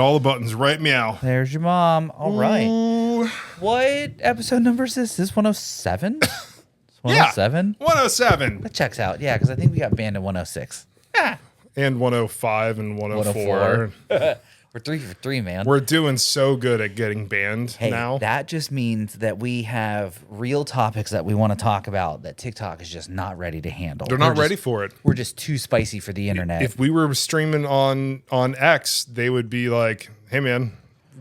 all the buttons right, meow. There's your mom. All right. Ooh. What episode number is this? Is this 107? 107? Yeah, 107. That checks out. Yeah, because I think we got banned at 106. And 105 and 104. We're 3 for 3, man. We're doing so good at getting banned now. That just means that we have real topics that we want to talk about that TikTok is just not ready to handle. They're not ready for it. We're just too spicy for the internet. If we were streaming on X, they would be like, "Hey, man,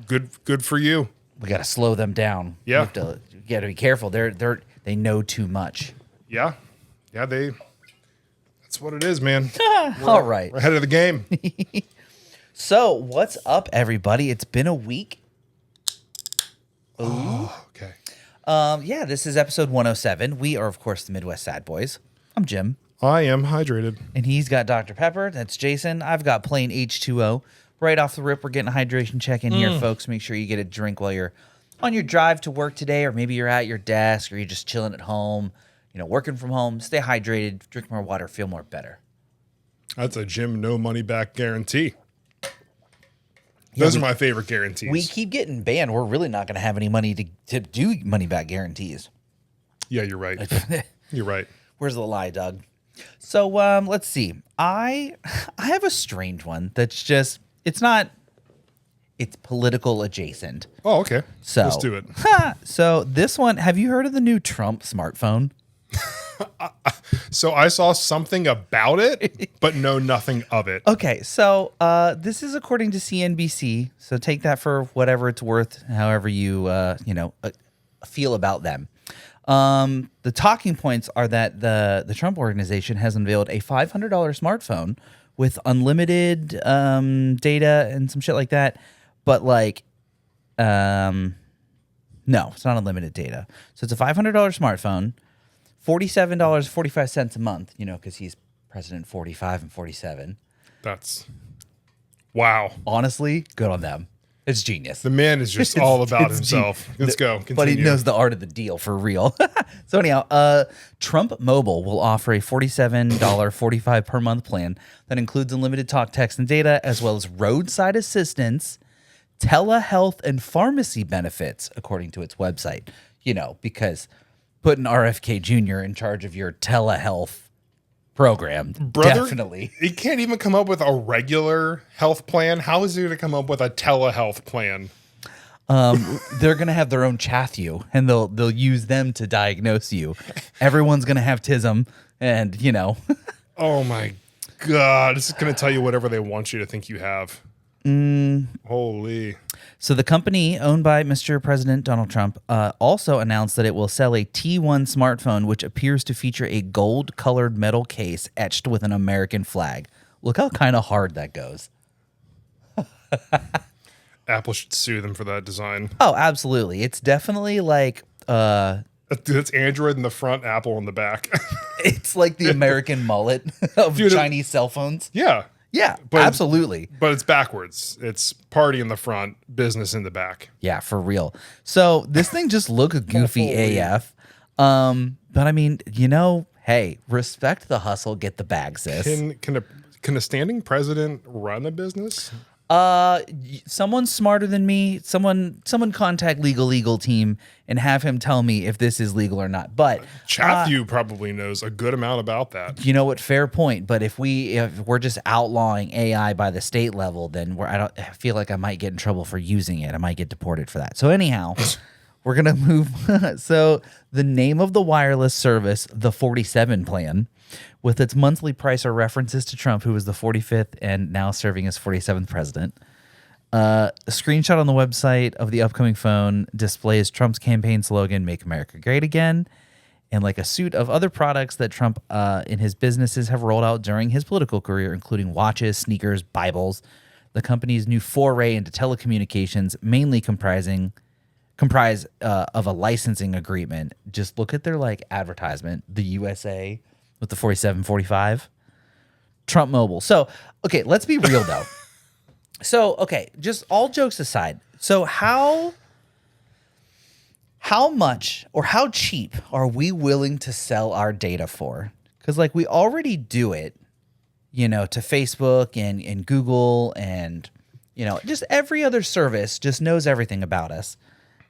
good for you." We got to slow them down. Yeah, we got to be careful. They know too much. Yeah. That's what it is, man. All right, we're ahead of the game. So, what's up, everybody? It's been a week. Ooh. Oh, okay. Yeah, this is episode 107. We are, of course, the Midwest Sadbois. I'm Jim. I am hydrated. And he's got Dr. Pepper. That's Jason. I've got plain H2O. Right off the rip, we're getting a hydration check in here, folks. Make sure you get a drink while you're on your drive to work today, or maybe you're at your desk, or you're just chilling at home, working from home. Stay hydrated, drink more water, feel more better. That's a Jim no money back guarantee. Those are my favorite guarantees. We keep getting banned. We're really not going to have any money to do money back guarantees. Yeah, you're right. You're right. Where's the lie, Doug? So let's see. I have a strange one that's just, it's political adjacent. Oh, okay. So let's do it. So this one, have you heard of the new Trump smartphone? So I saw something about it, but know nothing of it. Okay, so this is according to CNBC. So take that for whatever it's worth, however you feel about them. The talking points are that the Trump organization has unveiled a $500 smartphone with unlimited data and some shit like that. But no, it's not unlimited data. So it's a $500 smartphone. $47.45 a month, because he's president 45 and 47. That's wow. Honestly, good on them. It's genius. The man is just all about himself. Let's go. Continue. But he knows the art of the deal for real. So anyhow, Trump Mobile will offer a $47.45 per month plan that includes unlimited talk, text, and data, as well as roadside assistance, telehealth, and pharmacy benefits, according to its website. Because putting RFK Jr. in charge of your telehealth program, brother, definitely. He can't even come up with a regular health plan. How is he going to come up with a telehealth plan? They're going to have their own Chathu, and they'll use them to diagnose you. Everyone's going to have TISM, and Oh my God! This is going to tell you whatever they want you to think you have. Holy. So the company owned by Mr. President Donald Trump also announced that it will sell a T1 smartphone, which appears to feature a gold-colored metal case etched with an American flag. Look how kind of hard that goes. Apple should sue them for that design. Oh, absolutely. It's definitely like... It's Android in the front, Apple in the back. It's like the American mullet of Chinese cell phones. Yeah. Yeah, but absolutely. But it's backwards. It's party in the front, business in the back. Yeah, for real. So this thing just looks goofy AF. But I mean, hey, respect the hustle, get the bag, sis. Can a standing president run a business? Someone smarter than me, someone contact legal team and have him tell me if this is legal or not. But Chathu probably knows a good amount about that. You know what? Fair point. But if we're just outlawing AI by the state level, then I feel like I might get in trouble for using it. I might get deported for that. So anyhow, we're gonna move. So the name of the wireless service, the 47 plan, with its monthly price are references to Trump, who was the 45th and now serving as 47th president. A screenshot on the website of the upcoming phone displays Trump's campaign slogan, "Make America Great Again," and like a suite of other products that Trump and his businesses have rolled out during his political career, including watches, sneakers, Bibles. The company's new foray into telecommunications mainly comprise of a licensing agreement. Just look at their advertisement, the USA with the 4745, Trump Mobile. So, okay, let's be real though. So, okay, just all jokes aside. So how much or how cheap are we willing to sell our data for? Because we already do it, to Facebook and Google and Just every other service just knows everything about us.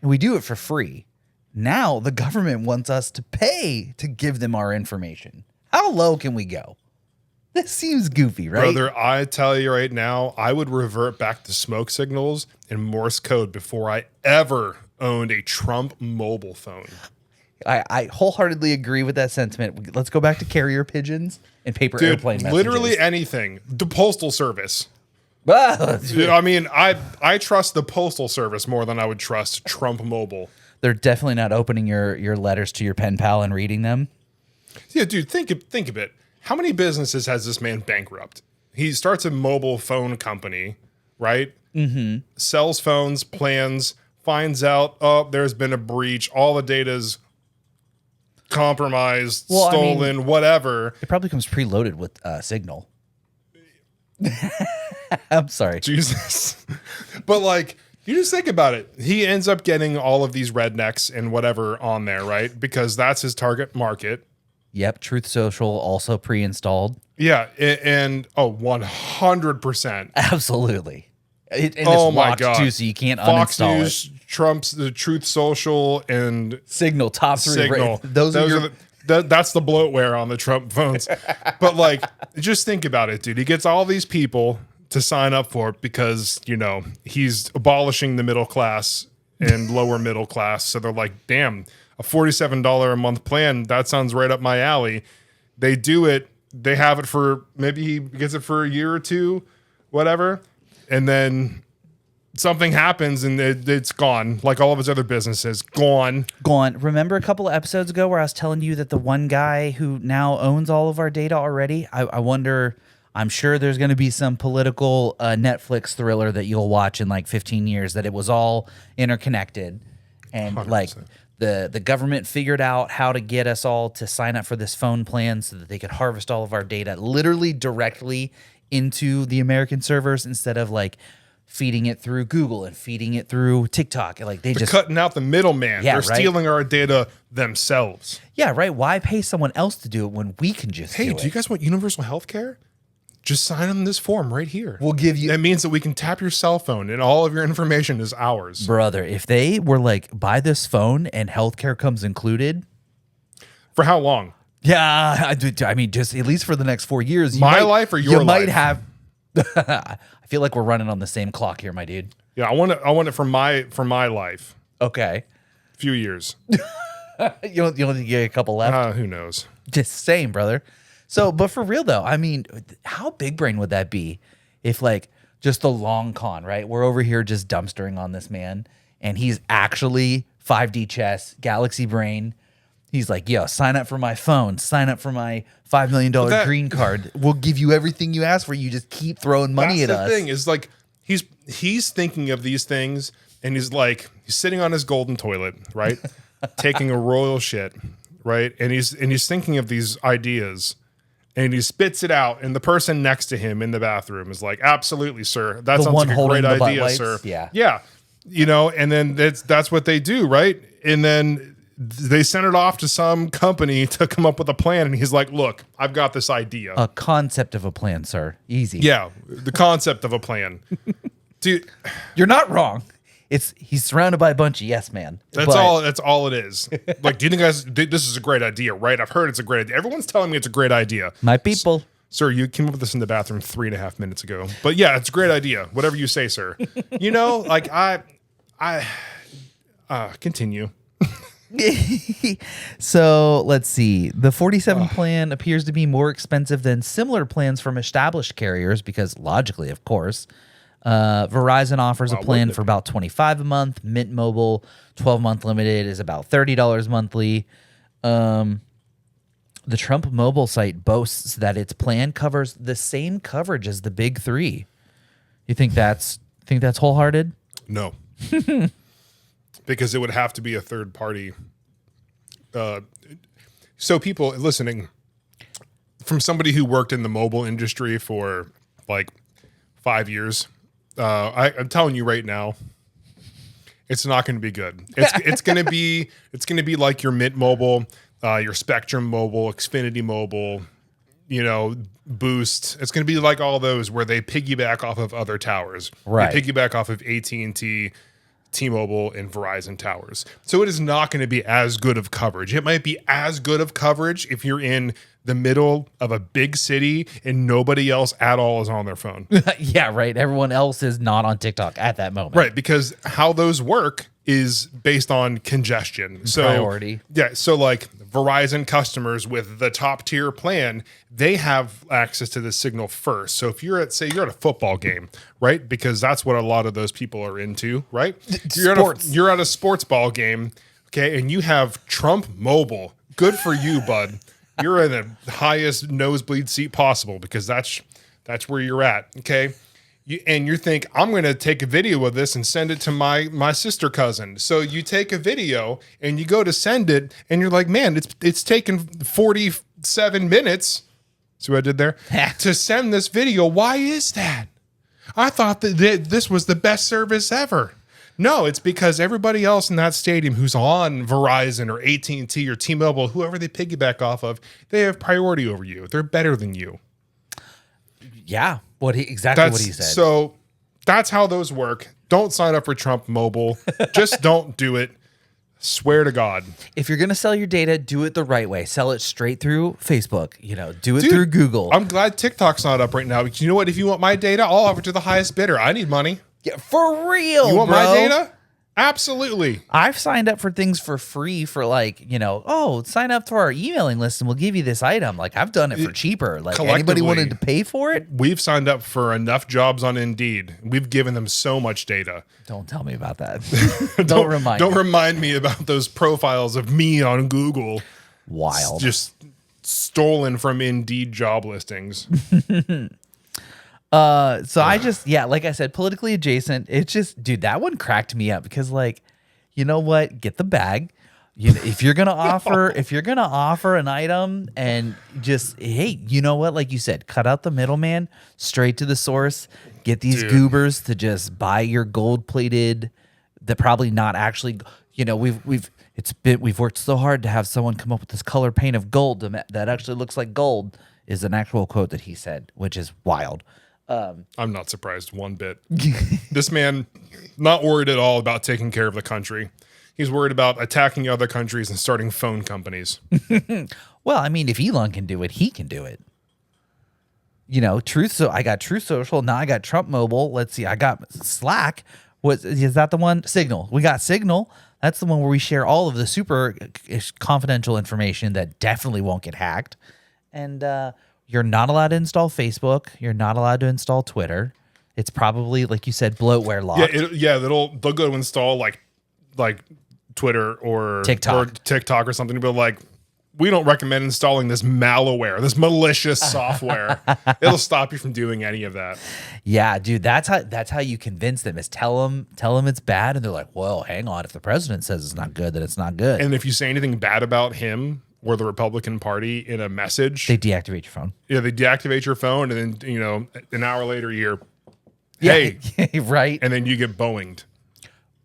And we do it for free. Now the government wants us to pay to give them our information. How low can we go? This seems goofy, right? Brother, I tell you right now, I would revert back to smoke signals and Morse code before I ever owned a Trump mobile phone. I wholeheartely agree with that sentiment. Let's go back to carrier pigeons and paper airplane messages. Literally anything. The Postal Service. Ah, I mean, I trust the Postal Service more than I would trust Trump mobile. they're definitely not opening your letters to your pen pal and reading them. Yeah, dude, think of it. How many businesses has this man bankrupt? He starts a mobile phone company, right? Mm-hmm. Sells phones, plans, finds out, oh, there's been a breach. All the data's compromised, stolen, whatever. It probably comes preloaded with Signal. I'm sorry. Jesus. But like, you just think about it. He ends up getting all of these rednecks and whatever on there, right? Because that's his target market. Yep. Truth Social also pre-installed. Yeah. And 100%. Absolutely. And it's my locked God. too, so you can't Fox uninstall News, it. Trump's the Truth Social, and Signal, top three. Signal. Those are that's the bloatware on the Trump phones. But like, just think about it, dude. He gets all these people to sign up for it because, he's abolishing the middle class and lower middle class. So they're like, damn, a $47 a month plan, that sounds right up my alley. They do it. They have it for, maybe he gets it for a year or two, whatever. And then something happens and it's gone, like all of his other businesses. Gone. Remember a couple of episodes ago where I was telling you that the one guy who now owns all of our data already? I wonder, I'm sure there's going to be some political Netflix thriller that you'll watch in like 15 years that it was all interconnected. And 100%. like the government figured out how to get us all to sign up for this phone plan so that they could harvest all of our data literally directly into the American servers instead of like feeding it through Google and feeding it through TikTok. Like they're just cutting out the middleman. Yeah, They're stealing our data themselves. Yeah, right. Why pay someone else to do it when we can just do it? Do you guys want universal health care? Just sign on this form right here. We'll give you. That means that we can tap your cell phone and all of your information is ours. Brother, if they were like, buy this phone and healthcare comes included. For how long? Yeah, I mean, just at least for the next 4 years. Life or your life? You might have. I feel like we're running on the same clock here, my dude. Yeah, I want it for my life. Okay. Few years. You don't think you get a couple left? Who knows? Just same, brother. So, but for real though, I mean, how big brain would that be if like just the long con, right? We're over here just dumpstering on this man and he's actually 5D chess, galaxy brain. He's like, yo, sign up for my phone, sign up for my $5 million green card. We'll give you everything you ask for. You just keep throwing money at us. That's the thing is like, he's thinking of these things and he's sitting on his golden toilet, right? Taking a royal shit, right? And he's thinking of these ideas. And he spits it out, and the person next to him in the bathroom is like, "Absolutely, sir. That sounds like a great idea, sir." Yeah. And then that's what they do, right? And then they send it off to some company to come up with a plan, and he's like, "Look, I've got this idea. A concept of a plan, sir. Easy." Yeah, the concept of a plan, dude. You're not wrong. He's surrounded by a bunch of yes man. That's all it is. Like, do you guys think this is a great idea, right? I've heard it's a great idea. Everyone's telling me it's a great idea. My people. Sir, you came up with this in the bathroom 3.5 minutes ago. But yeah, it's a great idea. Whatever you say, sir. Like I continue. So let's see. The 47 plan appears to be more expensive than similar plans from established carriers because logically, of course. Verizon offers a plan for about $25 a month. Mint Mobile 12-month limited is about $30 monthly. The Trump mobile site boasts that its plan covers the same coverage as the big three. You think that's wholehearted? No. Because it would have to be a third party. So people listening, from somebody who worked in the mobile industry for like 5 years, I'm telling you right now, it's not going to be good. It's going to be like your Mint Mobile, your Spectrum Mobile, Xfinity Mobile, Boost. It's going to be like all those where they piggyback off of other towers. Right. They piggyback off of AT&T, T-Mobile, and Verizon towers. So it is not going to be as good of coverage. It might be as good of coverage if you're in the middle of a big city and nobody else at all is on their phone. Yeah, right. Everyone else is not on TikTok at that moment. Right, because how those work is based on congestion. So, priority. Yeah, so like Verizon customers with the top tier plan, they have access to the signal first. So if you're at a football game, right? Because that's what a lot of those people are into, right? You're at a sports ball game, okay, and you have Trump Mobile. Good for you, bud. You're in the highest nosebleed seat possible because that's where you're at, okay? You think, I'm going to take a video of this and send it to my sister cousin. So you take a video and you go to send it and you're like, man, it's taken 47 minutes. See what I did there? To send this video. Why is that? I thought that this was the best service ever. No, it's because everybody else in that stadium who's on Verizon or AT&T or T-Mobile, whoever they piggyback off of, they have priority over you. They're better than you. Yeah, what he said. So that's how those work. Don't sign up for Trump Mobile. Just don't do it. Swear to God. If you're going to sell your data, do it the right way. Sell it straight through Facebook. Do it through Google. I'm glad TikTok's not up right now. Because you know what? If you want my data, I'll offer to the highest bidder. I need money. Yeah, for real, You want bro. my data? Absolutely. I've signed up for things for free for sign up to our emailing list and we'll give you this item. Like I've done it for cheaper. Like anybody wanted to pay for it? We've signed up for enough jobs on Indeed. We've given them so much data. Don't tell me about that. Don't remind me about those profiles of me on Google. Wild. Just stolen from Indeed job listings. I just, like I said, politically adjacent. It's just, dude, that one cracked me up because you know what? Get the bag. If you're going to offer an item and just, hey, you know what? Like you said, cut out the middleman, straight to the source, get these goobers to just buy your gold plated, that probably not actually, we've worked so hard to have someone come up with this color paint of gold that actually looks like gold is an actual quote that he said, which is wild. I'm not surprised one bit. This man, not worried at all about taking care of the country. He's worried about attacking other countries and starting phone companies. Well, I mean, if Elon can do it, he can do it. I got Truth Social. Now I got Trump Mobile. Let's see. I got Slack. Is that the one? Signal. We got Signal. That's the one where we share all of the super confidential information that definitely won't get hacked. And, you're not allowed to install Facebook. You're not allowed to install Twitter. It's probably, like you said, bloatware locked. They'll go to install like Twitter or TikTok or something. But we don't recommend installing this malware, this malicious software. It'll stop you from doing any of that. Yeah, dude, that's how you convince them is tell them it's bad, and they're like, well, hang on. If the president says it's not good, then it's not good. And if you say anything bad about him or the Republican Party in a message, they deactivate your phone. Yeah, they deactivate your phone, and then an hour later you're, hey, right, and then you get Boeinged.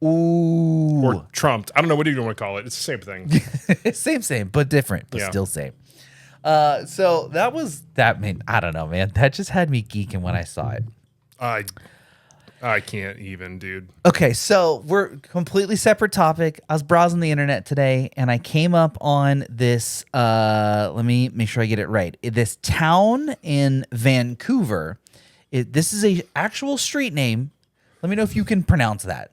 Ooh, or Trumped. I don't know what do you want to call it. It's the same thing. same, but different, but still same. So that was that. I don't know, man. That just had me geeking when I saw it. I can't even, dude. Okay, so we're completely separate topic. I was browsing the internet today and I came up on this, let me make sure I get it right. This town in Vancouver. This is a actual street name. Let me know if you can pronounce that.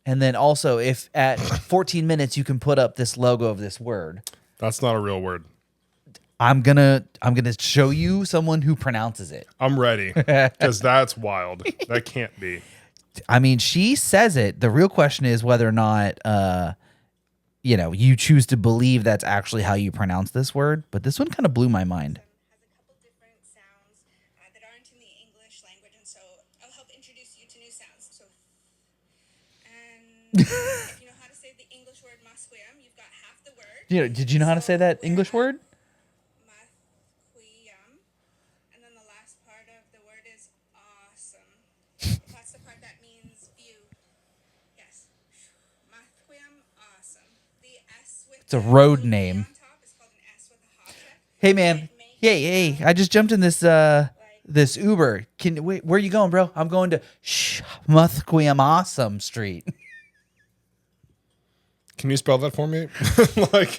And then also if at 14 minutes you can put up this logo of this word. That's not a real word. I'm gonna show you someone who pronounces it. I'm ready because that's wild. That can't be. I mean, she says it. The real question is whether or not, you choose to believe that's actually how you pronounce this word. But this one kind of blew my mind. Has a couple different sounds that aren't in the English language, and so I'll help introduce you to new sounds. So, and if you know how to say the English word masqueam, you've got half the word. Did you know how to say that English word? It's a road name. Hey, man. Hey, I just jumped in this this Uber. Wait, where are you going, bro? I'm going to Musqueam Street. Can you spell that for me? Like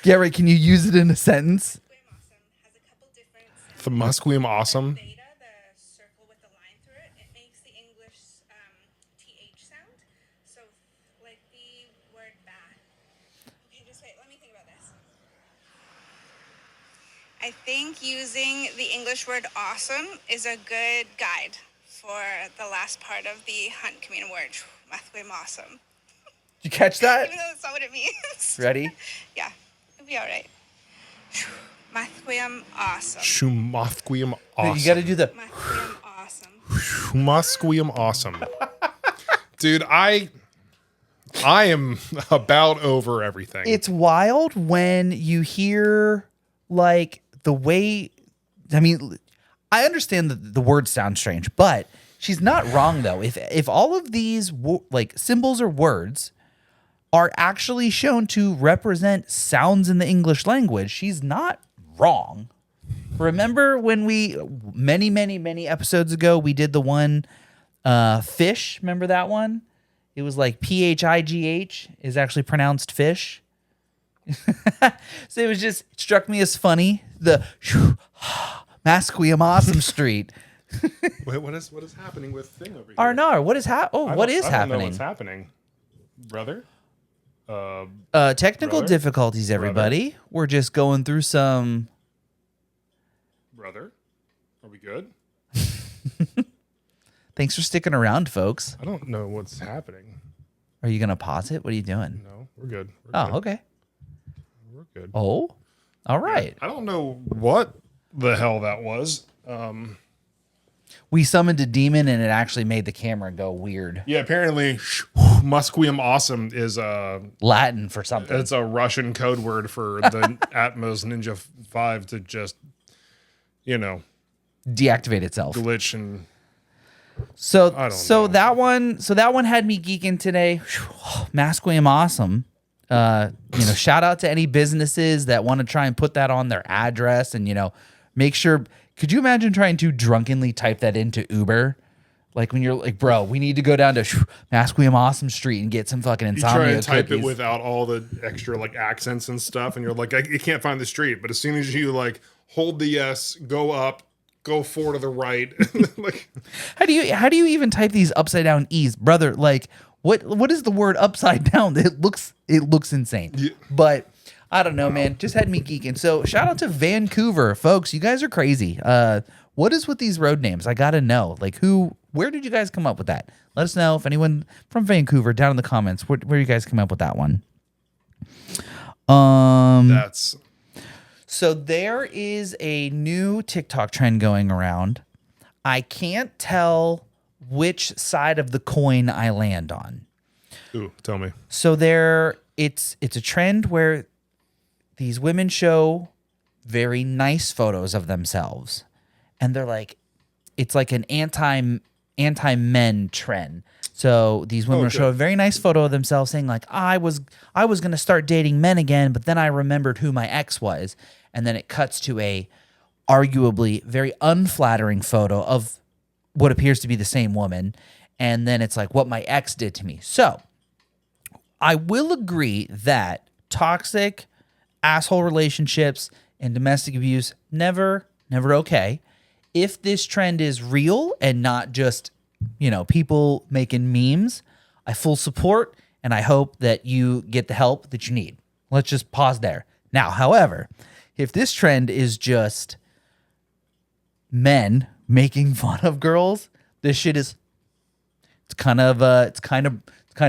Yeah, right. Can you use it in a sentence? Musqueam Awesome has a couple different sounds. the Musqueam Awesome. Theta, the circle with the line through it, it makes the English TH sound. So, like the word bath. Okay, just wait, let me think about this. I think using the English word awesome is a good guide for the last part of the Hunt community word. Musqueam Awesome. Did you catch that? Even though that's not what it means. Ready? Yeah, it'll be all right. Musqueam Awesome. Shumathquium Awesome. You got to do the. Musqueam Awesome. Shumathquium Awesome. Dude, I am about over everything. It's wild when you hear like the way. I mean, I understand that the words sound strange, but she's not wrong though. If all of these like symbols or words are actually shown to represent sounds in the English language, she's not wrong. Remember when we many episodes ago we did the one fish? Remember that one? It was like PHIGH is actually pronounced fish. So it struck me as funny. The Musqueam Awesome Street. Wait, what is happening with thing over here? Arnar, what is I don't know happening? what's happening, brother. Technical Brother? difficulties, everybody. We're just going through some. Brother, are we good? Thanks for sticking around, folks. I don't know what's happening. Are you gonna pause it? What are you doing? No, we're good. Oh, okay. We're good. Oh, all right. I don't know what the hell that was. We summoned a demon, and it actually made the camera go weird. Yeah, apparently, Musqueam Awesome is Latin for something. it's a Russian code word for the Atmos Ninja 5 to just, Deactivate itself. glitch and So I don't know. that one had me geeking today. Musqueam Awesome. Shout out to any businesses that want to try and put that on their address and make sure. Could you imagine trying to drunkenly type that into Uber? Like when you're like, bro, we need to go down to Musqueam Awesome Street and get some fucking you try insomnia and type cookies. it without all the extra like accents and stuff, and you're like, you can't find the street. But as soon as you like hold the yes, go up, go 4 to the right, like How do you even type these upside down E's, brother? Like what is the word upside down? It looks insane. Yeah. But I don't know, man. Just had me geeking. So shout out to Vancouver, folks. You guys are crazy. What is with these road names? I gotta know. Like where did you guys come up with that? Let us know if anyone from Vancouver down in the comments. Where you guys come up with that one? that's So there is a new TikTok trend going around. I can't tell which side of the coin I land on. ooh, tell me. So it's a trend where these women show very nice photos of themselves, and they're like, it's like an anti-men trend. So these women will show a very nice photo of themselves saying like, I was going to start dating men again, but then I remembered who my ex was. And then it cuts to a arguably very unflattering photo of what appears to be the same woman. And then it's like what my ex did to me. So I will agree that toxic asshole relationships and domestic abuse, never okay. If this trend is real and not just, people making memes, I full support, and I hope that you get the help that you need. Let's just pause there. Now, however, if this trend is just men making fun of girls, this shit is it's kind of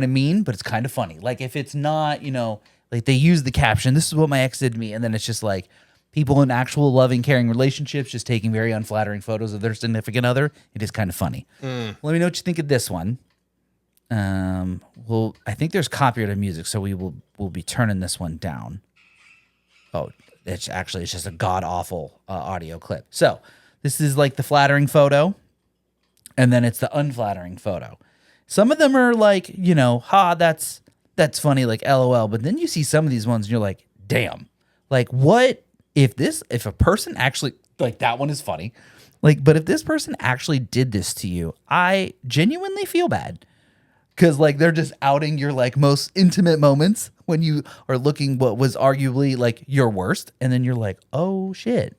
mean, but it's kind of funny. Like if it's not, like they use the caption, "This is what my ex did to me," and then it's just like people in actual loving, caring relationships just taking very unflattering photos of their significant other. It is kind of funny. Let me know what you think of this one. Well, I think there's copyrighted music, so we'll be turning this one down. Oh, it's just a god awful audio clip. So this is like the flattering photo, and then it's the unflattering photo. Some of them are like, that's funny, like LOL. But then you see some of these ones, and you're like, damn, like what if a person actually, like, that one is funny, like, but if this person actually did this to you, I genuinely feel bad. Because, like, they're just outing your, like, most intimate moments when you are looking what was arguably, like, your worst. And then you're like, oh, shit.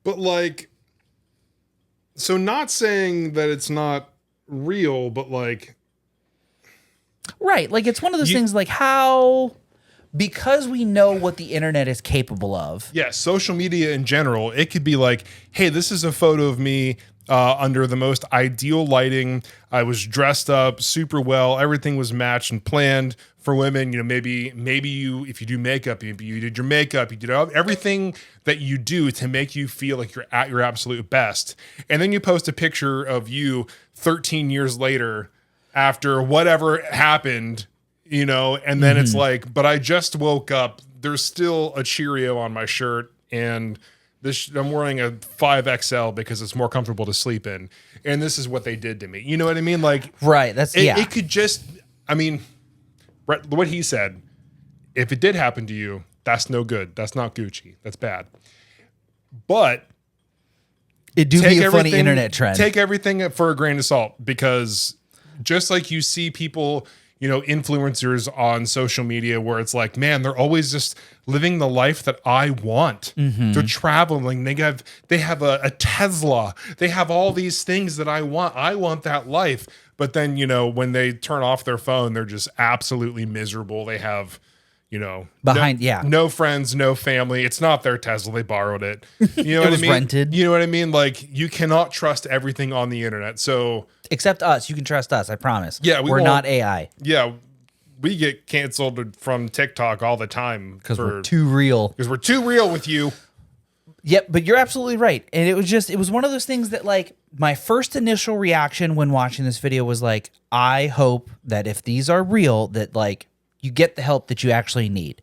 But, like, so not saying that it's not real, but, like... Right. Like, it's one of those things, like, how... Because we know what the internet is capable of. Yeah, social media in general, it could be like, hey, this is a photo of me under the most ideal lighting. I was dressed up super well. Everything was matched and planned for women. You know, maybe you, if you do makeup, maybe you did your makeup, you did everything that you do to make you feel like you're at your absolute best. And then you post a picture of you 13 years later after whatever happened, you know, and then it's like, but I just woke up. There's still a Cheerio on my shirt, and I'm wearing a 5XL because it's more comfortable to sleep in. And this is what they did to me. You know what I mean? Like, right. That's it could just, I mean, what he said, if it did happen to you, that's no good. That's not Gucci. That's bad. But it do be a funny internet trend. Take everything for a grain of salt, because just like you see people, you know, influencers on social media where it's like, man, they're always just living the life that I want. They're traveling. They have a Tesla. They have all these things that I want. I want that life. But then, you know, when they turn off their phone, they're just absolutely miserable. They have, you know, no friends, no family. It's not their Tesla. They borrowed it. You know what I mean? Rented. You know what I mean? Like, you cannot trust everything on the internet. So, except us. You can trust us. I promise. Yeah, we're not AI. Yeah, we get canceled from TikTok all the time because we're too real. Because we're too real with you. Yep, but you're absolutely right. And it was one of those things that, like, my first initial reaction when watching this video was like, I hope that if these are real, that, like, you get the help that you actually need.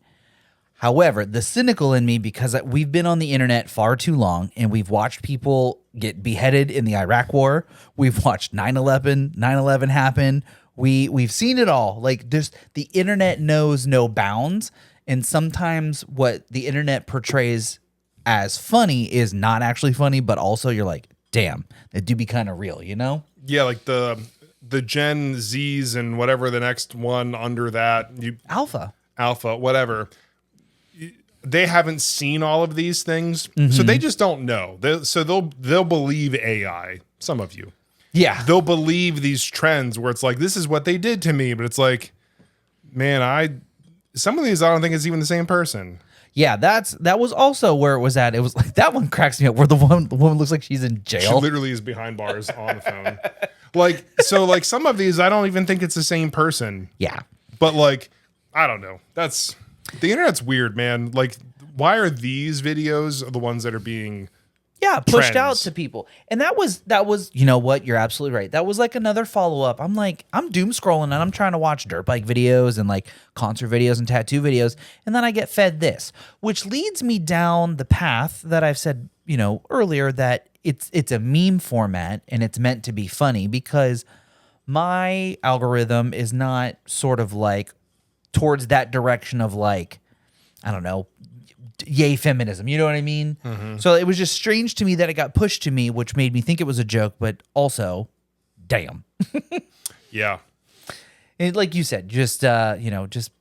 However, the cynical in me, because we've been on the internet far too long and we've watched people get beheaded in the Iraq War. We've watched 9/11 happen. We've seen it all. Like, the internet knows no bounds. And sometimes what the internet portrays as funny is not actually funny, but also you're like, damn, it do be kind of real, you know? Yeah, like the Gen Zs and whatever the next one under that. Alpha, whatever. They haven't seen all of these things, so they just don't know. They'll believe AI. Some of you, yeah, they'll believe these trends where it's like, this is what they did to me, but it's like, man, some of these I don't think it's even the same person. Yeah, that was also where it was at. It was like, that one cracks me up, where the woman looks like she's in jail. She literally is behind bars on the phone. Like, so, like, some of these I don't even think it's the same person. Yeah, but, like, I don't know. The internet's weird, man. Like, why are these videos the ones that are being pushed out to people? And that was, you know what? You're absolutely right. That was like another follow-up. I'm like, I'm doom scrolling and I'm trying to watch dirt bike videos and like concert videos and tattoo videos. And then I get fed this, which leads me down the path that I've said, you know, earlier, that it's a meme format and it's meant to be funny, because my algorithm is not sort of like towards that direction of, like, I don't know, yay feminism, you know what I mean? So it was just strange to me that it got pushed to me, which made me think it was a joke, but also, damn. Yeah. And like you said, just you know, just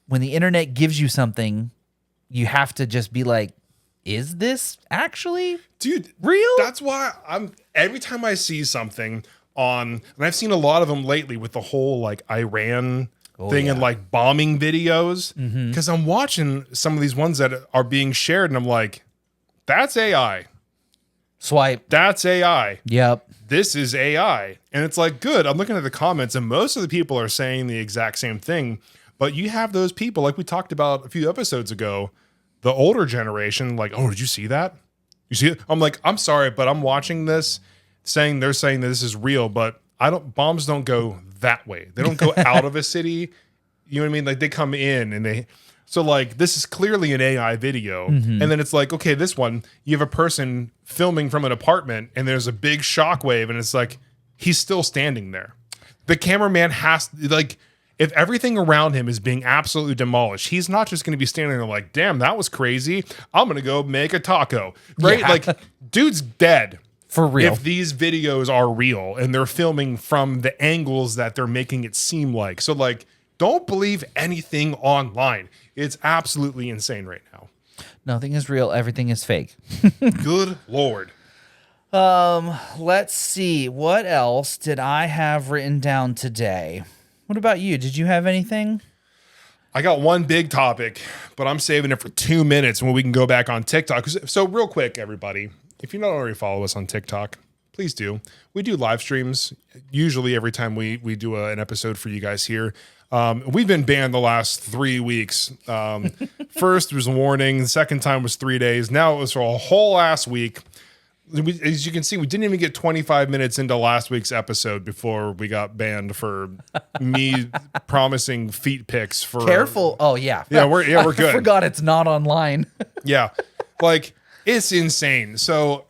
when the internet gives you something, you have to just be like, is this actually real? That's why every time I see something on, and I've seen a lot of them lately with the whole, like, Iran thing and, like, bombing videos, because I'm watching some of these ones that are being shared and I'm like, that's AI. Swipe. That's AI. Yep. This is AI. And it's like, good. I'm looking at the comments and most of the people are saying the exact same thing, but you have those people, like we talked about a few episodes ago, the older generation, like, oh, did you see that? You see it? I'm like, I'm sorry, but I'm watching this they're saying that this is real, but bombs don't go that way. They don't go out of a city. You know what I mean? Like, they come in and so, like, this is clearly an AI video. And then it's like, okay, this one, you have a person filming from an apartment and there's a big shockwave and it's like, he's still standing there. The cameraman has, like, if everything around him is being absolutely demolished, he's not just going to be standing there like, damn, that was crazy. I'm going to go make a taco. Right? Yeah. Like, dude's dead. For real. If these videos are real and they're filming from the angles that they're making it seem like. So, like, don't believe anything online. It's absolutely insane right now. Nothing is real. Everything is fake. Good Lord. Let's see. What else did I have written down today? What about you? Did you have anything? I got one big topic, but I'm saving it for 2 minutes when we can go back on TikTok. So real quick, everybody, if you don't already follow us on TikTok, please do. We do live streams usually every time we do an episode for you guys here. We've been banned the last 3 weeks. First was a warning. The second time was 3 days. Now it was for a whole last week. As you can see, we didn't even get 25 minutes into last week's episode before we got banned for me promising feet pics for. Careful. Oh yeah. We're good. I forgot it's not online. Yeah, like it's insane. So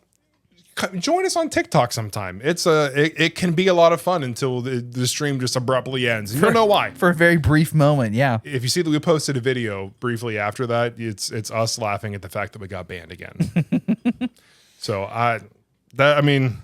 join us on TikTok sometime. It can be a lot of fun until the stream just abruptly ends. You don't know why. For a very brief moment. Yeah. If you see that we posted a video briefly after that, it's us laughing at the fact that we got banned again. So I think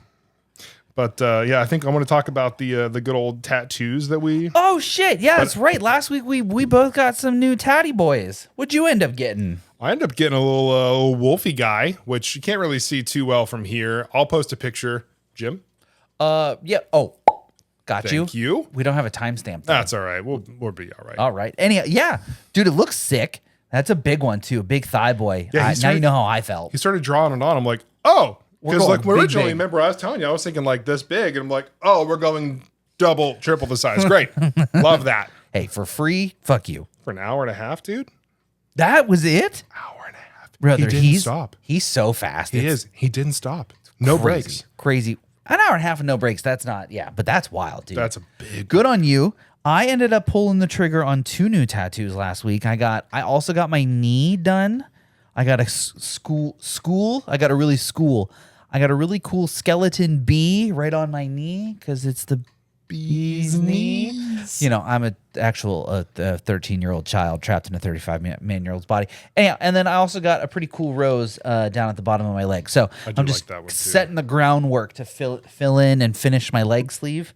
I want to talk about the good old tattoos that we. Oh shit! Yeah, that's right. Last week we both got some new tatty boys. What'd you end up getting? I ended up getting a little wolfy guy, which you can't really see too well from here. I'll post a picture, Jim. Yeah. Oh, got you. Thank you. We don't have a timestamp. That's all right. We'll be all right. All right. Yeah, dude, it looks sick. That's a big one too. A big thigh boy. Yeah, Now you know how I felt. He started drawing it on. I'm like, oh, because like going originally, big. remember I was telling you, I was thinking like this big, and I'm like, oh, we're going double, triple the size. Great, love that. Hey, for free, fuck you. For an hour and a half, dude. That was it, Hour and a half, brother. He didn't stop. He's so fast. He is. He didn't stop. No breaks. Crazy. An hour and a half and no breaks. That's not. Yeah, but that's wild, dude. That's a big. Good on you. I ended up pulling the trigger on 2 new tattoos last week. I also got my knee done. I got a I got a really cool skeleton bee right on my knee because it's the bee's knee. You know, I'm a 13-year-old child trapped in a 35-man-year-old's body. And then I also got a pretty cool rose down at the bottom of my leg. So I'm just like that one too. setting the groundwork to fill in and finish my leg sleeve.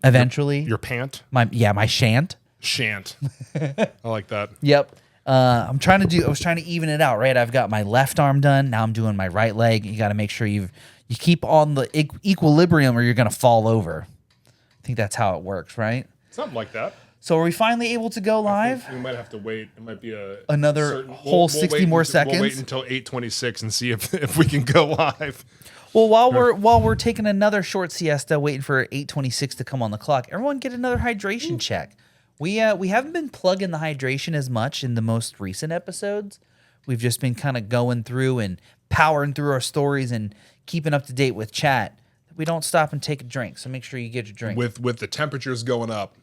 Eventually, Your pant. my shan't. Shan't. I like that. Yep. I was trying to even it out, right? I've got my left arm done. Now I'm doing my right leg. You got to make sure you keep on the equilibrium or you're going to fall over. I think that's how it works, right? Something like that. So are we finally able to go live? We might have to wait. It might be Another whole 60 more seconds? We'll wait until 8:26 and see if we can go live. Well, while we're taking another short siesta, waiting for 8:26 to come on the clock, everyone get another hydration check. We haven't been plugging the hydration as much in the most recent episodes. We've just been kind of going through and powering through our stories and keeping up to date with chat. We don't stop and take a drink, so make sure you get your drink. With the temperatures going up,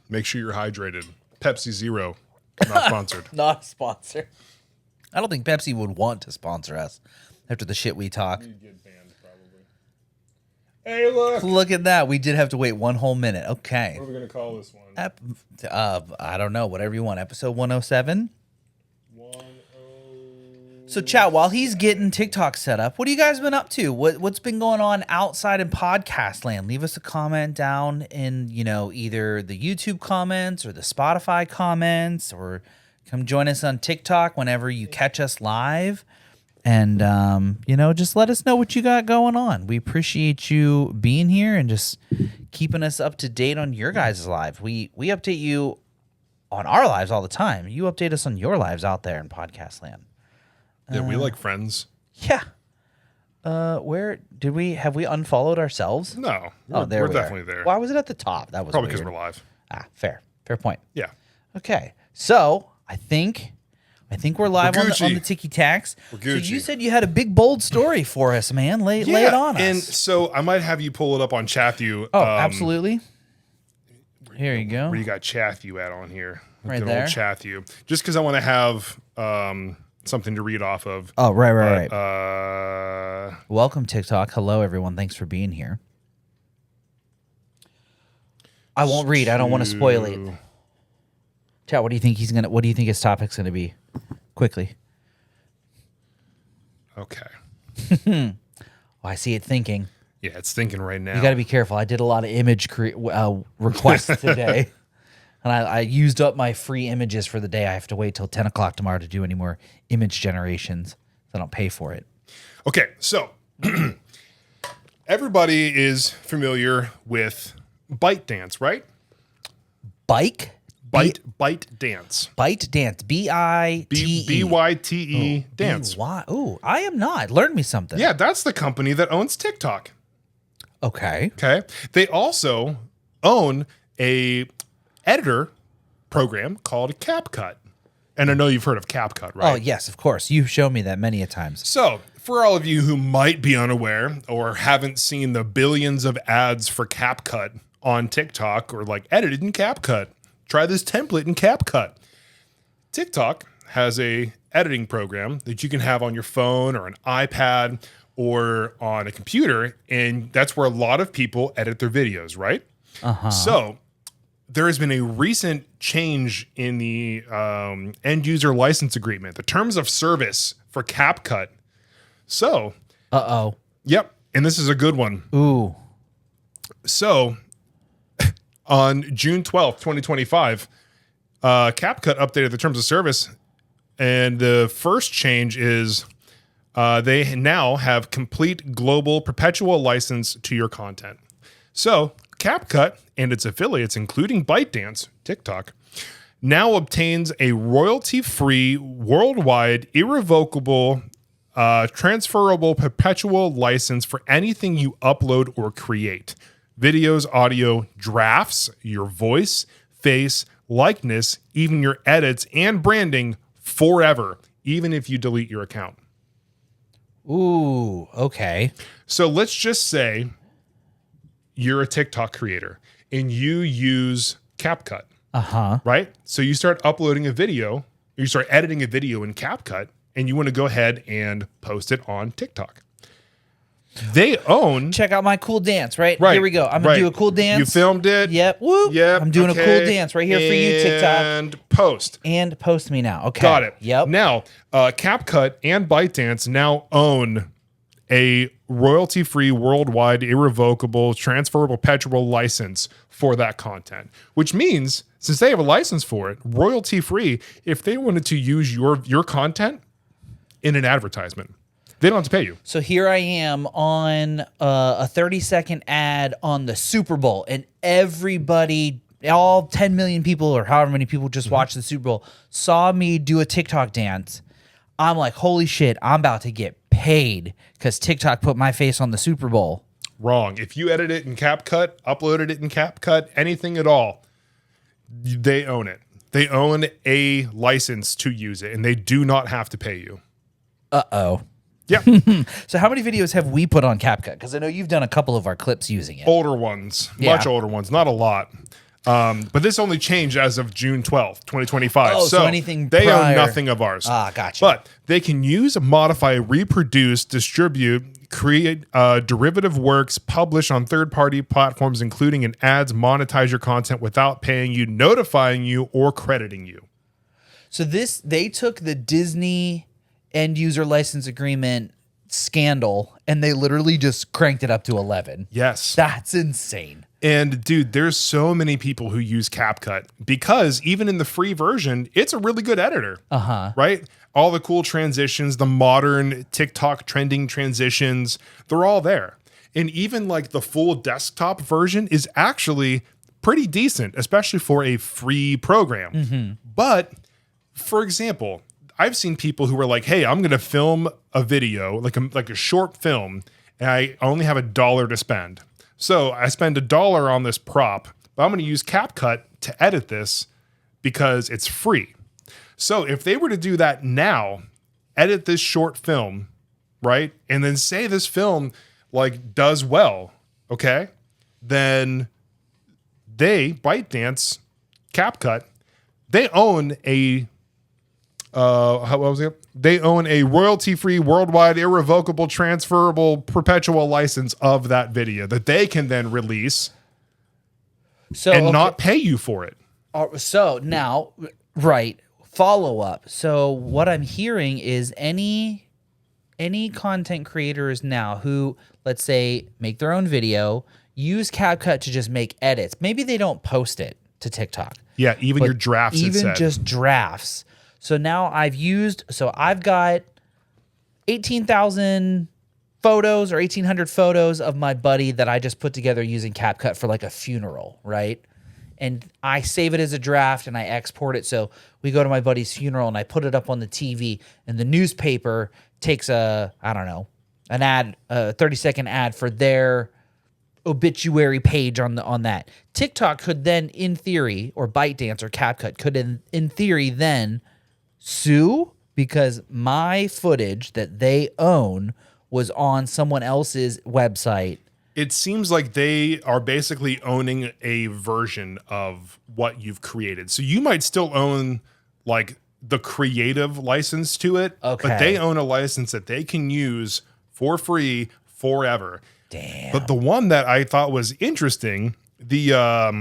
make sure you're hydrated. Pepsi Zero, not sponsored. Not a sponsor. I don't think Pepsi would want to sponsor us after the shit we talk. You'd get banned probably. Hey, look. Look at that. We did have to wait 1 whole minute. Okay. What are we gonna call this one? I don't know. Whatever you want. Episode 107. 10. So, chat, while he's getting TikTok set up, what have you guys been up to? What's been going on outside in podcast land? Leave us a comment down in, either the YouTube comments or the Spotify comments, or come join us on TikTok whenever you catch us live. And, just let us know what you got going on. We appreciate you being here and just keeping us up to date on your guys' lives. We update you on our lives all the time. You update us on your lives out there in podcast land. Yeah, we like friends. Yeah. Where have we unfollowed ourselves? No, We're definitely there. Why was it at the top? That was Probably because weird. we're live. Fair point. Yeah. Okay, so I think we're live on Gucci. the Tiki Tax. So Gucci. you said you had a big bold story for us, man. Lay it on us. And so I might have you pull it up on Chathew. Oh, absolutely. Here you go. Where you got Chathew at on here? Right Good there. old Chathew. Just because I want to have something to read off of. Oh, right. Welcome, TikTok. Hello, everyone. Thanks for being here. I won't read. I don't want to spoil it. Chat, what do you think what do you think his topic's gonna be? Quickly. Okay. Oh, I see it thinking. Yeah, it's thinking right now. You got to be careful. I did a lot of image requests today, and I used up my free images for the day. I have to wait till 10 o'clock tomorrow to do any more image generations. So I don't pay for it. Okay, so everybody is familiar with ByteDance, right? Bike? ByteDance. ByteDance. B-I-T-E. B-Y-T-E dance. Ooh, I am not. Learn me something. Yeah, that's the company that owns TikTok. Okay. Okay. They also own a editor program called CapCut. And I know you've heard of CapCut, right? Oh, yes, of course. You've shown me that many a times. So, for all of you who might be unaware or haven't seen the billions of ads for CapCut on TikTok or like edited in CapCut, try this template in CapCut. TikTok has a editing program that you can have on your phone or an iPad or on a computer, and that's where a lot of people edit their videos, right? So there has been a recent change in the end user license agreement, the terms of service for CapCut. So, yep, and this is a good one. Ooh. So, on June 12th, 2025, CapCut updated the terms of service, and the first change is they now have complete global perpetual license to your content. So, CapCut and its affiliates, including ByteDance, TikTok, now obtains a royalty-free, worldwide, irrevocable, transferable perpetual license for anything you upload or create. Videos, audio, drafts, your voice, face, likeness, even your edits and branding forever, even if you delete your account. Ooh, okay. So let's just say you're a TikTok creator and you use CapCut, right? So you start uploading a video, you start editing a video in CapCut, and you want to go ahead and post it on TikTok. They own... Check out my cool dance, right? Right. Here we go. I'm going to do a cool dance. You filmed it. Yep. Whoop. Yep. I'm doing a cool dance right here for you, TikTok. And post. And post me now. Okay. Got it. Yep. Now, CapCut and ByteDance now own a royalty-free, worldwide, irrevocable, transferable perpetual license for that content, which means since they have a license for it, royalty-free, if they wanted to use your content in an advertisement, they don't have to pay you. So here I am on a 30-second ad on the Super Bowl, and everybody, all 10 million people or however many people just watched the Super Bowl, saw me do a TikTok dance. I'm like, holy shit, I'm about to get paid because TikTok put my face on the Super Bowl. Wrong. If you edit it in CapCut, uploaded it in CapCut, anything at all, they own it. They own a license to use it, and they do not have to pay you. Uh-oh. Yeah. So how many videos have we put on CapCut? Because I know you've done a couple of our clips using it. Older ones. Yeah. Much older ones. Not a lot. But this only changed as of June 12th, 2025. Oh, so anything they prior. own nothing of ours. Ah, gotcha. But they can use, modify, reproduce, distribute, create derivative works, publish on third-party platforms, including in ads, monetize your content without paying you, notifying you, or crediting you. So they took the Disney end user license agreement scandal and they literally just cranked it up to 11. Yes. That's insane. And dude, there's so many people who use CapCut because even in the free version, it's a really good editor. Right? All the cool transitions, the modern TikTok trending transitions, they're all there. And even like the full desktop version is actually pretty decent, especially for a free program. But for example, I've seen people who are like, hey, I'm going to film a video, like a short film, and I only have $1 to spend. So I spend $1 on this prop, but I'm going to use CapCut to edit this because it's free. So if they were to do that now, edit this short film, right? And then say this film like does well, okay? Then ByteDance, CapCut, they own a they own a royalty-free, worldwide, irrevocable, transferable, perpetual license of that video that they can then release and not pay you for it. So now, right, follow up. So what I'm hearing is any content creators now who, let's say, make their own video, use CapCut to just make edits. Maybe they don't post it to TikTok. Yeah, even but your drafts. Even just drafts. So now I've got 18,000 photos or 1,800 photos of my buddy that I just put together using CapCut for like a funeral, right? And I save it as a draft and I export it. So we go to my buddy's funeral and I put it up on the TV, and the newspaper takes an 30-second ad for their obituary page on that. TikTok could then, in theory, or ByteDance or CapCut could in theory then sue because my footage that they own was on someone else's website. It seems like they are basically owning a version of what you've created. So you might still own like the creative license to it, okay, but they own a license that they can use for free forever. Damn. But the one that I thought was interesting, that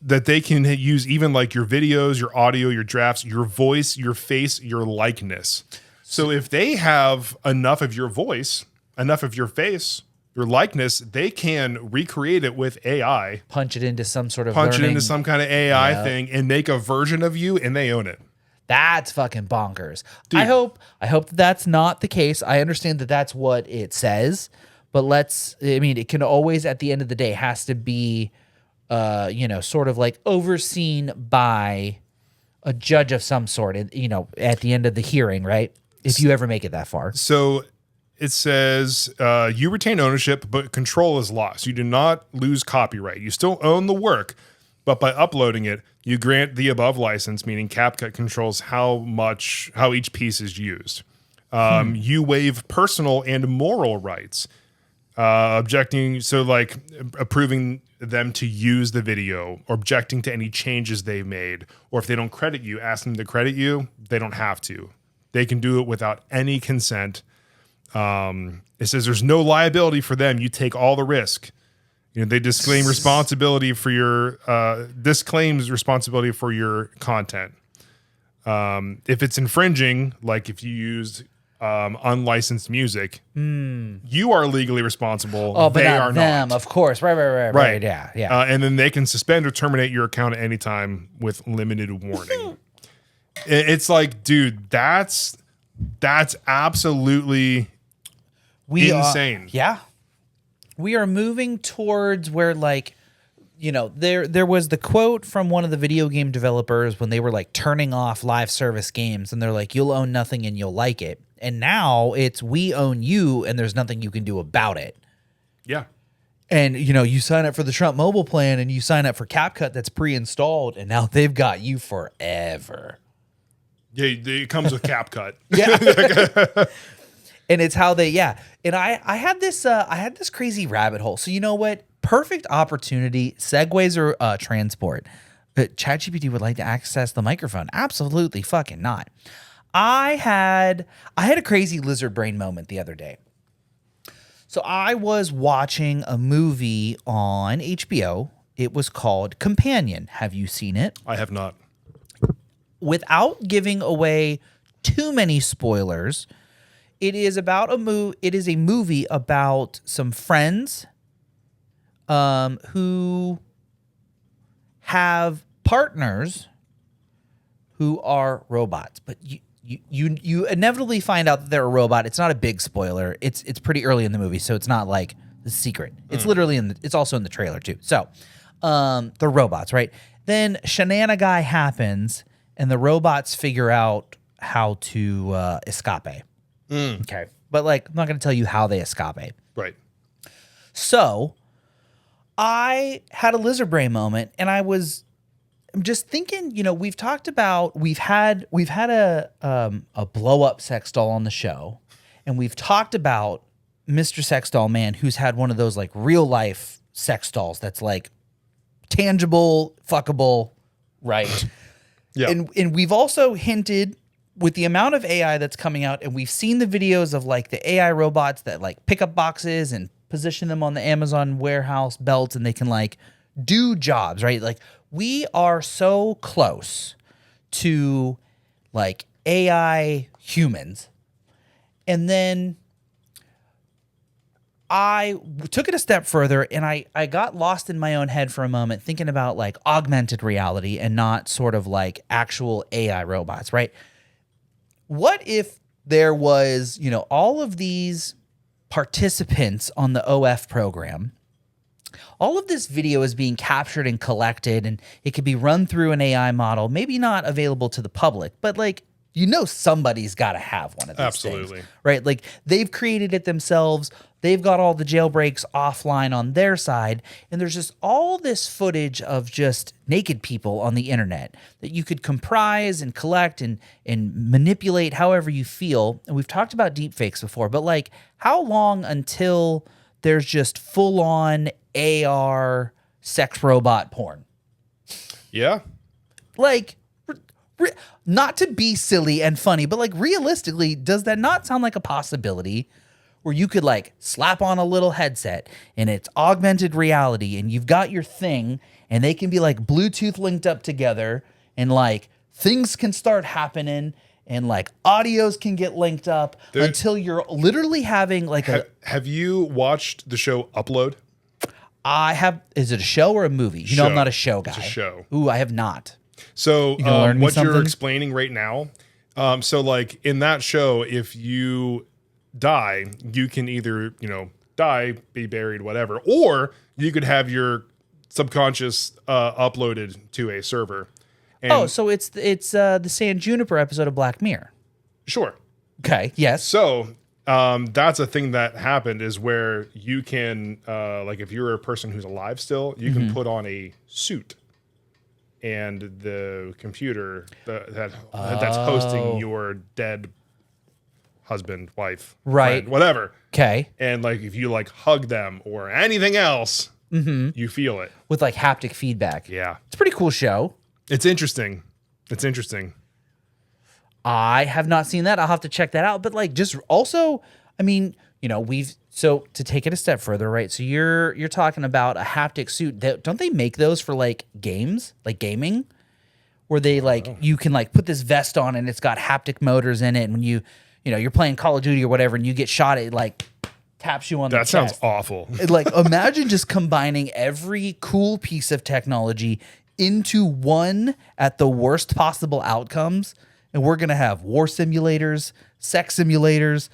they can use even like your videos, your audio, your drafts, your voice, your face, your likeness. So if they have enough of your voice, enough of your face, your likeness, they can recreate it with AI. Punch it into some sort of Punch learning. it into some kind of AI thing and make a version of you, and they own it. That's fucking bonkers. Dude. I hope that that's not the case. I understand that that's what it says, but it can always, at the end of the day, has to be, sort of like overseen by a judge of some sort, at the end of the hearing, right? If you ever make it that far. So it says you retain ownership, but control is lost. You do not lose copyright. You still own the work, but by uploading it, you grant the above license, meaning CapCut controls how each piece is used. You waive personal and moral rights, approving them to use the video, or objecting to any changes they've made, or if they don't credit you, ask them to credit you. They don't have to. They can do it without any consent. It says there's no liability for them. You take all the risk. They disclaims responsibility for your content. If it's infringing, like if you used unlicensed music, you are legally responsible. Oh, but they not are them, not. of course. Right. Yeah. And then they can suspend or terminate your account at any time with limited warning. It's like, dude, that's absolutely insane. We are moving towards where, like, there was the quote from one of the video game developers when they were like turning off live service games, and they're like, you'll own nothing and you'll like it. And now it's we own you and there's nothing you can do about it. Yeah. And, you sign up for the Trump mobile plan and you sign up for CapCut that's pre-installed, and now they've got you forever. Yeah, it comes with CapCut. Yeah. And it's how and I had this crazy rabbit hole. So you know what? Perfect opportunity. Segways or transport. ChatGPT would like to access the microphone. Absolutely fucking not. I had a crazy lizard brain moment the other day. So I was watching a movie on HBO. It was called Companion. Have you seen it? I have not. Without giving away too many spoilers, it is about It is a movie about some friends, who have partners who are robots. But you inevitably find out that they're a robot. It's not a big spoiler. It's pretty early in the movie, so it's not like the secret. It's literally it's also in the trailer too. So, they're robots, right? Then shenanigan happens, and the robots figure out how to escape. Okay. But I'm not going to tell you how they escape. Right. So I had a lizard brain moment, and I'm just thinking, we've talked about, we've had a blow up sex doll on the show, and we've talked about Mr. Sex Doll Man, who's had one of those like real life sex dolls that's like tangible, fuckable, right? Yeah. And we've also hinted, with the amount of AI that's coming out, and we've seen the videos of like the AI robots that like pick up boxes and position them on the Amazon warehouse belt and they can like do jobs, right? Like we are so close to like AI humans. And then I took it a step further and I got lost in my own head for a moment thinking about like augmented reality and not sort of like actual AI robots, right? What if there was, you know, all of these participants on the OF program, all of this video is being captured and collected and it could be run through an AI model, maybe not available to the public, but like, you know, somebody's got to have one of these things, right? Like they've created it themselves. They've got all the jailbreaks offline on their side. And there's just all this footage of just naked people on the internet that you could comprise and collect and manipulate however you feel. And we've talked about deepfakes before, but like how long until there's just full on AR sex robot porn? Yeah. Like, not to be silly and funny, but like realistically, does that not sound like a possibility where you could like slap on a little headset and it's augmented reality and you've got your thing and they can be like Bluetooth linked up together and like things can start happening and like audios can get linked up until you're literally having like Have you watched the show Upload? I have. Is it a show or a movie? You know, I'm not a show guy. It's a show. Ooh, I have not. So what something? you're explaining right now, so like in that show, if you die, you can either, you know, die, be buried, whatever, or you could have your subconscious uploaded to a server. And so it's the San Juniper episode of Black Mirror. Sure. Okay. Yes. So that's a thing that happened is where you can, like if you're a person who's alive still, you can put on a suit. And the computer that's hosting your dead husband, wife, right, friend, whatever. Okay. And like if you like hug them or anything else, you feel it with like haptic feedback. Yeah, it's a pretty cool show. It's interesting. It's interesting. I have not seen that. I'll have to check that out. But like, just also, I mean, you know, so to take it a step further, right? So you're talking about a haptic suit. Don't they make those for like games, like gaming, where they like you can like put this vest on and it's got haptic motors in it, and when you know you're playing Call of Duty or whatever, and you get shot, it like taps you on the chest. That sounds awful. Like imagine just combining every cool piece of technology into one at the worst possible outcomes, and we're gonna have war simulators, sex simulators.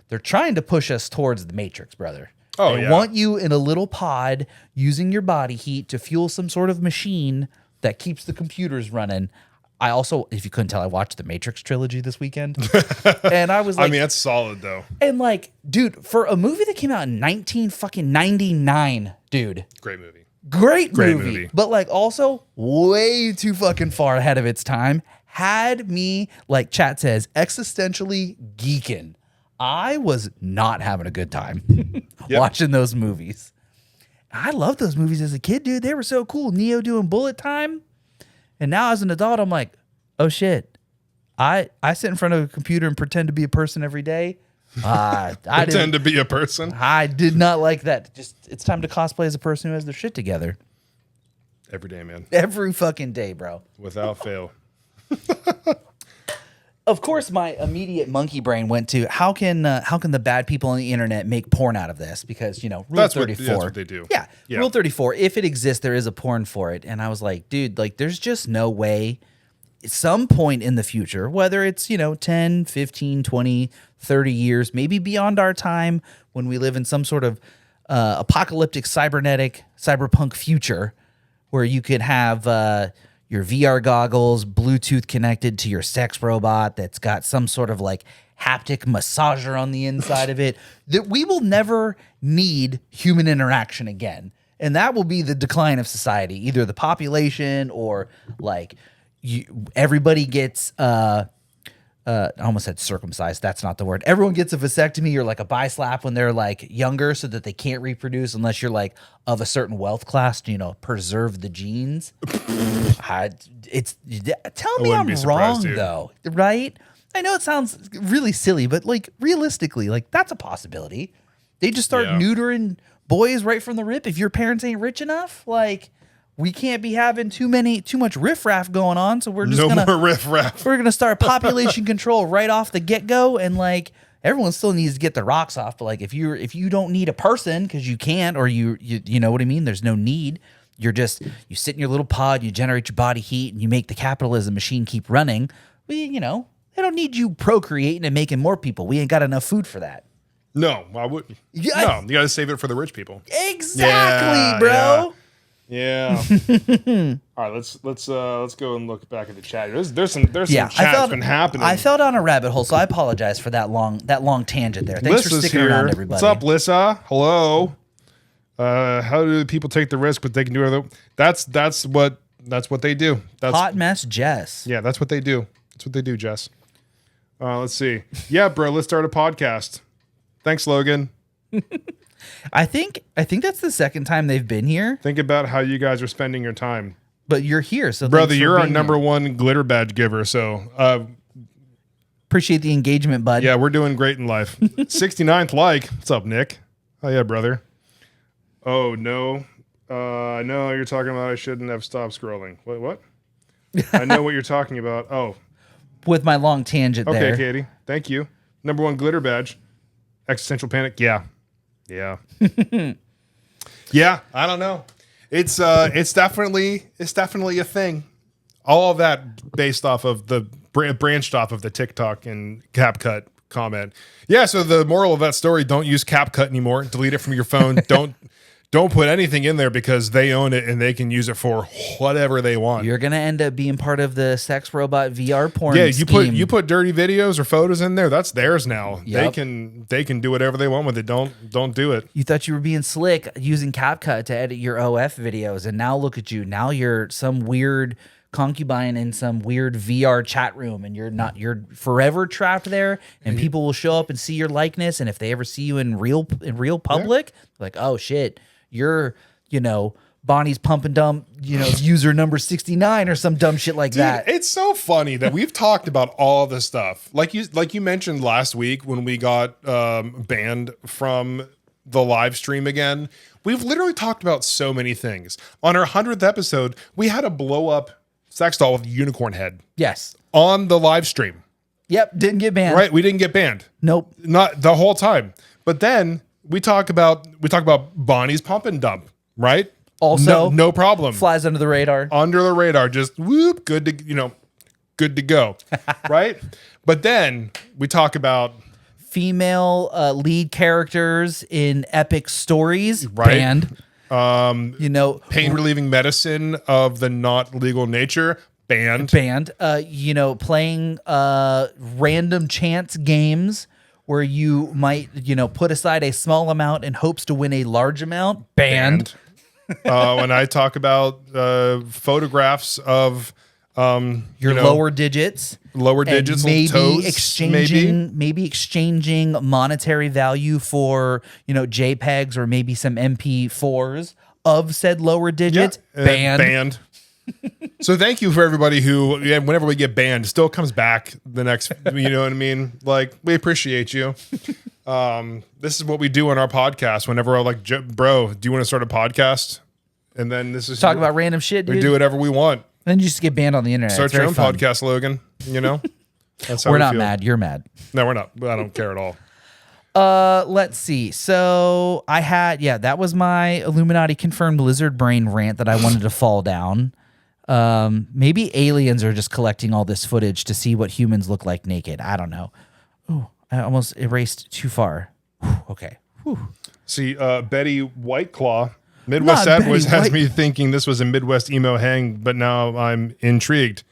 They're trying to push us towards the Matrix, brother. They want you in a little pod using your body heat to fuel some sort of machine that keeps the computers running. I also, if you couldn't tell, I watched the Matrix trilogy this weekend. And I was like, I mean, that's solid though. And like, dude, for a movie that came out in 1999, dude. Great movie. Great movie. But like also way too fucking far ahead of its time. Had me, like chat says, existentially geeking. I was not having a good time watching those movies. I loved those movies as a kid, dude. They were so cool. Neo doing bullet time. And now as an adult, I'm like, oh shit. I sit in front of a computer and pretend to be a person every day. I pretend to be a person. I did not like that. Just it's time to cosplay as a person who has their shit together. Every day, man. Every fucking day, bro. Without fail. Of course, my immediate monkey brain went to how can the bad people on the internet make porn out of this? Because, you know, Rule 34. That's what they do. Yeah, Rule 34. If it exists, there is a porn for it. And I was like, dude, like there's just no way at some point in the future, whether it's, you know, 10, 15, 20, 30 years, maybe beyond our time when we live in some sort of apocalyptic cyberpunk future where you could have your VR goggles, Bluetooth connected to your sex robot that's got some sort of like haptic massager on the inside of it, that we will never need human interaction again. And that will be the decline of society, either the population or like everybody gets, I almost said circumcised. That's not the word. Everyone gets a vasectomy or like a bislap when they're like younger so that they can't reproduce unless you're like of a certain wealth class to, you know, preserve the genes. Tell me I'm wrong though, right? I know it sounds really silly, but like realistically, like that's a possibility. They just start neutering boys right from the rip. If your parents ain't rich enough, like we can't be having too much riffraff going on. So we're just no more riffraff. We're gonna start population control right off the get go, and like everyone still needs to get their rocks off. But like if you don't need a person because you can't, or you know what I mean. There's no need. You sit in your little pod, you generate your body heat, and you make the capitalism machine keep running. They don't need you procreating and making more people. We ain't got enough food for that. No, I wouldn't. Yeah. No, you got to save it for the rich people. Exactly, bro. Yeah. All right, let's go and look back at the chat. There's some chat that's been happening. I fell down a rabbit hole, so I apologize for that long tangent there. Thanks for sticking around, everybody. What's up, Lissa? Hello. How do people take the risk, but they can do other? That's what they do. That's Hot mess, Jess. Yeah, that's what they do. That's what they do, Jess. Let's see. Yeah, bro, let's start a podcast. Thanks, Logan. I think that's the second time they've been here. Think about how you guys are spending your time. But you're here, so brother, you're our number one glitter badge giver. So appreciate the engagement, bud. Yeah, we're doing great in life. 69th like. What's up, Nick? Oh yeah, brother. Oh no. I know you're talking about I shouldn't have stopped scrolling. What? I know what you're talking about. Oh. With my long tangent there. Okay, Katie. Thank you. Number one glitter badge. Existential panic. Yeah. Yeah. Yeah, I don't know. It's definitely a thing. All of that based off of the branched off of the TikTok and CapCut comment. Yeah, so the moral of that story, don't use CapCut anymore. Delete it from your phone. Don't put anything in there because they own it and they can use it for whatever they want. You're gonna end up being part of the sex robot VR porn. Yeah, you put dirty videos or photos in there. That's theirs now. Yep. They can do whatever they want with it. Don't do it. You thought you were being slick using CapCut to edit your OF videos, and now look at you. Now you're some weird concubine in some weird VR chat room, and you're forever trapped there, and people will show up and see your likeness, and if they ever see you in real public, like, oh shit, you're Bonnie's pump and dump, user number 69 or some dumb shit like that. It's so funny that we've talked about all this stuff. Like you mentioned last week when we got banned from the live stream again. We've literally talked about so many things. On our 100th episode, we had a blow up sex doll with a unicorn head. Yes. On the live stream. Yep, didn't get banned. Right, we didn't get banned. Nope. Not the whole time. But then we talk about Bonnie's pump and dump, right? Also, no problem. Flies under the radar. Under the radar, just whoop, good to go, right? But then we talk about female lead characters in epic stories, right? Banned. Pain relieving medicine of the not legal nature, banned. Playing random chance games where you might, put aside a small amount in hopes to win a large amount, banned. When I talk about photographs of your lower digits, maybe toes, exchanging monetary value for JPEGs or maybe some MP4s of said lower digits, banned. So thank you for everybody who, whenever we get banned, still comes back the next. You know what I mean? Like, we appreciate you. This is what we do on our podcast. Whenever we're like, bro, do you want to start a podcast? And then this is talk about random shit. Dude. We do whatever we want. Then you just get banned on the internet. Start your own podcast, Logan. That's how we're not mad. You're mad. No, we're not. I don't care at all. Let's see. So I had, that was my Illuminati confirmed lizard brain rant that I wanted to fall down. Maybe aliens are just collecting all this footage to see what humans look like naked. I don't know. Ooh, I almost erased too far. Whew, okay. Whew. See, Betty Whiteclaw, Midwest Sadbois has me thinking this was a Midwest emo hang, but now I'm intrigued.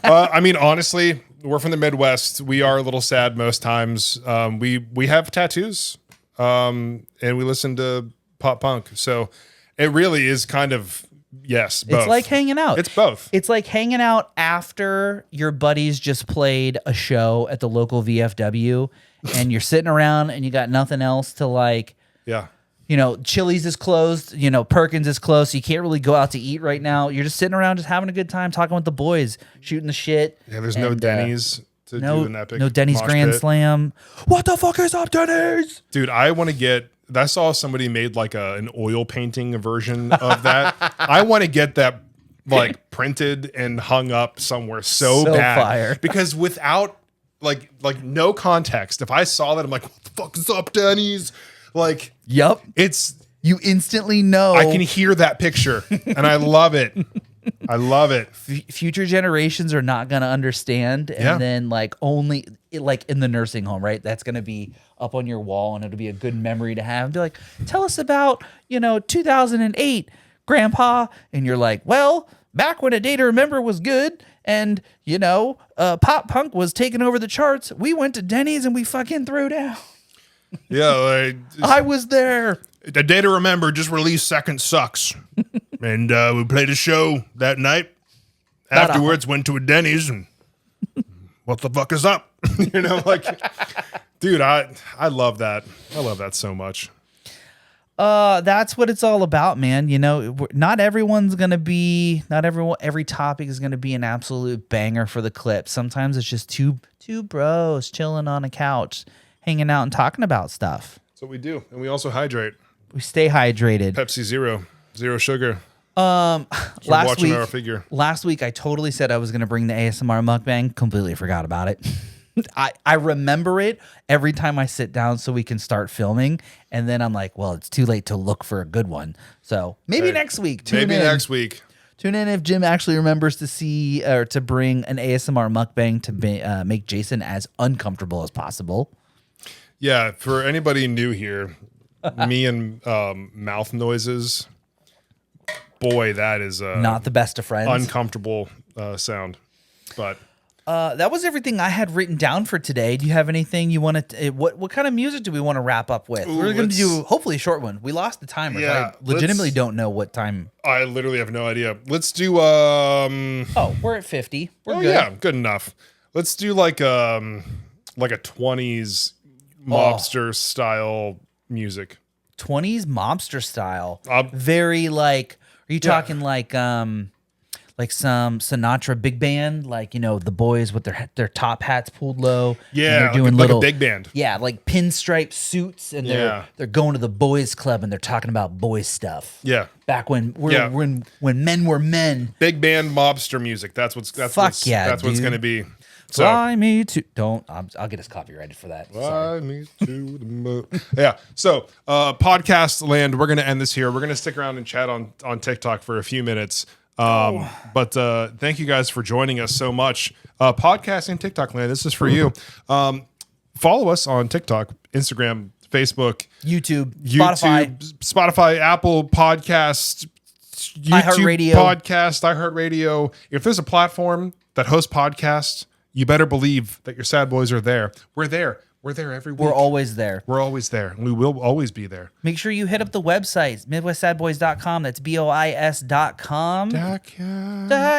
I mean, honestly, we're from the Midwest. We are a little sad most times. We have tattoos, and we listen to pop punk. So it really is kind of, yes, both. It's like hanging out. It's both. It's like hanging out after your buddies just played a show at the local VFW, and you're sitting around and you got nothing else to like. Yeah. Chili's is closed, Perkins is closed, so you can't really go out to eat right now. You're just sitting around just having a good time, talking with the boys, shooting the shit. Yeah, there's no Denny's to do an epic no Denny's mosh Grand pit. Slam. What the fuck is up, Denny's? Dude, I want to get I saw somebody made like an oil painting version of that. I want to get that like printed and hung up somewhere so bad. Fire. Because without like no context, if I saw that, I'm like, what the fuck is up, Denny's? Like, Yep. You instantly know. I can hear that picture and I love it. I love it. Future generations are not going to understand. And Yeah. then like only like in the nursing home, right? That's going to be up on your wall and it'll be a good memory to have. Be like, tell us about, 2008, Grandpa. And you're like, well, back when A Day to Remember was good and, pop punk was taking over the charts, we went to Denny's and we fucking threw down. Yeah. I was there. A Day to Remember just released Second Sucks. And we played a show that night. Afterwards, went to a Denny's and what the fuck is up? Dude, I love that. I love that so much. That's what it's all about, man. Not everyone's going to be, every topic is going to be an absolute banger for the clip. Sometimes it's just two bros chilling on a couch, hanging out and talking about stuff. That's what we do. And we also hydrate. We stay hydrated. Pepsi Zero sugar. Last week I totally said I was going to bring the ASMR mukbang. Completely forgot about it. I remember it every time I sit down so we can start filming, and then I'm like, well, it's too late to look for a good one. So maybe next week. Tune in if Jim actually remembers to see or to bring an ASMR mukbang to make Jason as uncomfortable as possible. Yeah, for anybody new here, me and mouth noises. Boy, that is not the best of friends. Uncomfortable sound, but that was everything I had written down for today. Do you have anything you want to? What kind of music do we want to wrap up with? We're going to do hopefully a short one. We lost the timer. Yeah, I legitimately don't know what time. I literally have no idea. Let's do. We're at 50. We're good. Yeah, good enough. Let's do like a 20s mobster style music. 20s mobster style. Very like. Are you talking like some Sinatra big band, like the boys with their top hats pulled low? Yeah, and they're doing like a big band. Yeah, like pinstripe suits, and they're going to the boys club and they're talking about boys stuff. Yeah, back when men were men. Big band mobster music. That's what's going to be. So, fly me to I'll get us copyrighted for that. Fly me to the moon. Yeah. So podcast land, we're gonna end this here. We're gonna stick around and chat on TikTok for a few minutes. But thank you guys for joining us so much. Podcasting TikTok land, this is for you. Follow us on TikTok, Instagram, Facebook, YouTube, Spotify, Apple Podcast, YouTube Podcast, iHeartRadio. If there's a platform that hosts podcasts, you better believe that your sad boys are there. We're there. We're there every week. We're always there. We're always there. We will always be there. Make sure you hit up the website, MidwestSadBoys.com. That's BOIS.com.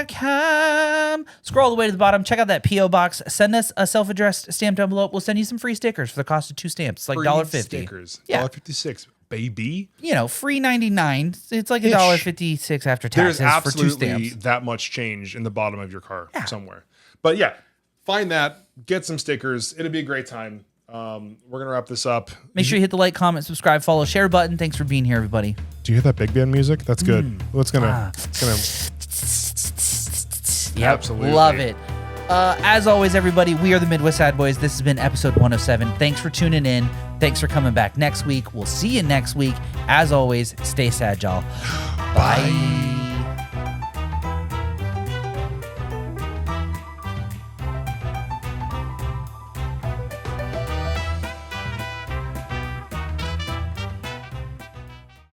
.com. Scroll all the way to the bottom. Check out that P.O. box. Send us a self-addressed stamped envelope. We'll send you some free stickers for the cost of 2 stamps. It's like $1.50. Stickers. Yeah. $1.56. Baby. Free 99. It's like $1.56 after taxes for 2 stamps. There's absolutely that much change in the bottom of your car somewhere. But yeah, find that. Get some stickers. It'll be a great time. We're going to wrap this up. Make sure you hit the like, comment, subscribe, follow, share button. Thanks for being here, everybody. Do you hear that big band music? That's good. It's gonna. Yep, absolutely love it. As always, everybody, we are the Midwest Sad Boys. This has been episode 107. Thanks for tuning in. Thanks for coming back next week. We'll see you next week. As always, stay sad, y'all. Bye.